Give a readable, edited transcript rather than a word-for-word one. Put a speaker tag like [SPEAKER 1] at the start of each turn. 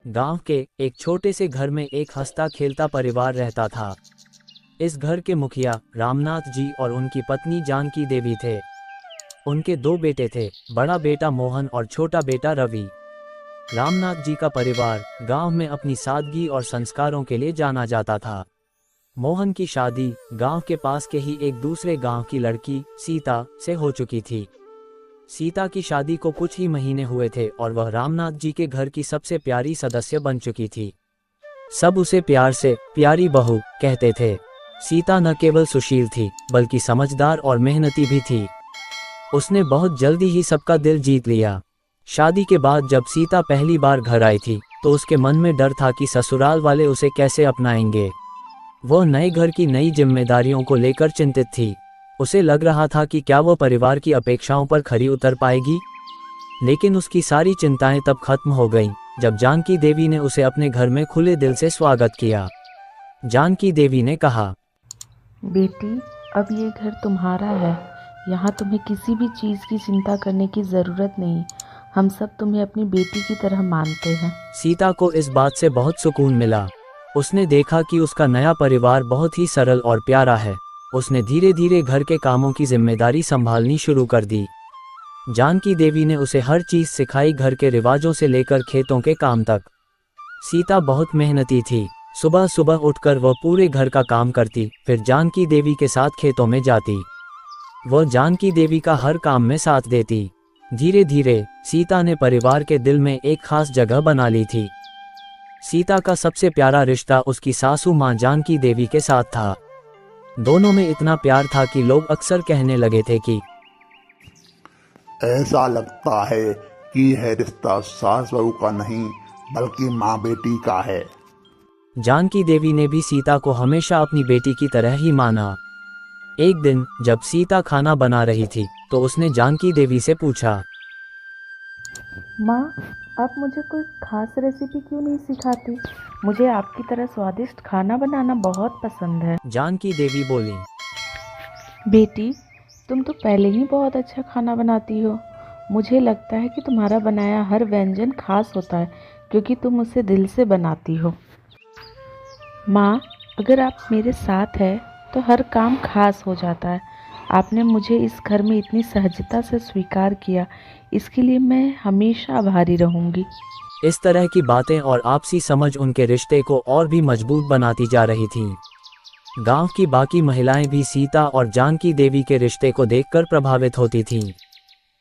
[SPEAKER 1] गांव के एक छोटे से घर में एक हंसता खेलता परिवार रहता था। इस घर के मुखिया रामनाथ जी और उनकी पत्नी जानकी देवी थे। उनके दो बेटे थे, बड़ा बेटा मोहन और छोटा बेटा रवि। रामनाथ जी का परिवार गांव में अपनी सादगी और संस्कारों के लिए जाना जाता था। मोहन की शादी गांव के पास के ही एक दूसरे गांव की लड़की सीता से हो चुकी थी। सीता की शादी को कुछ ही महीने हुए थे और वह रामनाथ जी के घर की सबसे प्यारी सदस्य बन चुकी थी। सब उसे प्यार से प्यारी बहू कहते थे। सीता न केवल सुशील थी बल्कि समझदार और मेहनती भी थी। उसने बहुत जल्दी ही सबका दिल जीत लिया। शादी के बाद जब सीता पहली बार घर आई थी तो उसके मन में डर था कि ससुराल वाले उसे कैसे अपनाएंगे। वह नए घर की नई जिम्मेदारियों को लेकर चिंतित थी। उसे लग रहा था कि क्या वह परिवार की अपेक्षाओं पर खरी उतर पाएगी। लेकिन उसकी सारी चिंताएं तब खत्म हो गईं जब जानकी देवी ने उसे अपने घर में खुले दिल से स्वागत किया। जानकी देवी ने कहा,
[SPEAKER 2] बेटी, अब ये घर तुम्हारा है। यहाँ तुम्हें किसी भी चीज़ की चिंता करने की ज़रूरत नहीं। हम सब तुम्हें अपनी बेटी की तरह मानते हैं।
[SPEAKER 1] सीता को इस बात से बहुत सुकून मिला। उसने देखा कि उसका नया परिवार बहुत ही सरल और प्यारा है। उसने धीरे धीरे घर के कामों की जिम्मेदारी संभालनी शुरू कर दी। जानकी देवी ने उसे हर चीज़ सिखाई, घर के रिवाजों से लेकर खेतों के काम तक। सीता बहुत मेहनती थी। सुबह सुबह उठकर वह पूरे घर का काम करती, फिर जानकी देवी के साथ खेतों में जाती। वह जानकी देवी का हर काम में साथ देती। धीरे धीरे सीता ने परिवार के दिल में एक खास जगह बना ली थी। सीता का सबसे प्यारा रिश्ता उसकी सासू माँ जानकी देवी के साथ था। दोनों में इतना प्यार था कि लोग अक्सर कहने लगे थे कि
[SPEAKER 3] ऐसा लगता है कि यह रिश्ता सास बहू का नहीं बल्कि माँ बेटी का है।
[SPEAKER 1] जानकी देवी ने भी सीता को हमेशा अपनी बेटी की तरह ही माना। एक दिन जब सीता खाना बना रही थी तो उसने जानकी देवी से पूछा,
[SPEAKER 2] माँ, आप मुझे कोई खास रेसिपी क्यों नहीं सिखाती? मुझे आपकी तरह स्वादिष्ट खाना बनाना बहुत पसंद है।
[SPEAKER 1] जानकी देवी बोली,
[SPEAKER 2] बेटी, तुम तो पहले ही बहुत अच्छा खाना बनाती हो। मुझे लगता है कि तुम्हारा बनाया हर व्यंजन खास होता है क्योंकि तुम उसे दिल से बनाती हो। माँ, अगर आप मेरे साथ हैं तो हर काम खास हो जाता है। आपने मुझे इस घर में इतनी सहजता से स्वीकार किया, इसके लिए मैं हमेशा आभारी रहूंगी।
[SPEAKER 1] इस तरह की बातें और आपसी समझ उनके रिश्ते को और भी मजबूत बनाती जा रही थीं। गांव की बाकी महिलाएं भी सीता और जानकी देवी के रिश्ते को देखकर प्रभावित होती थीं।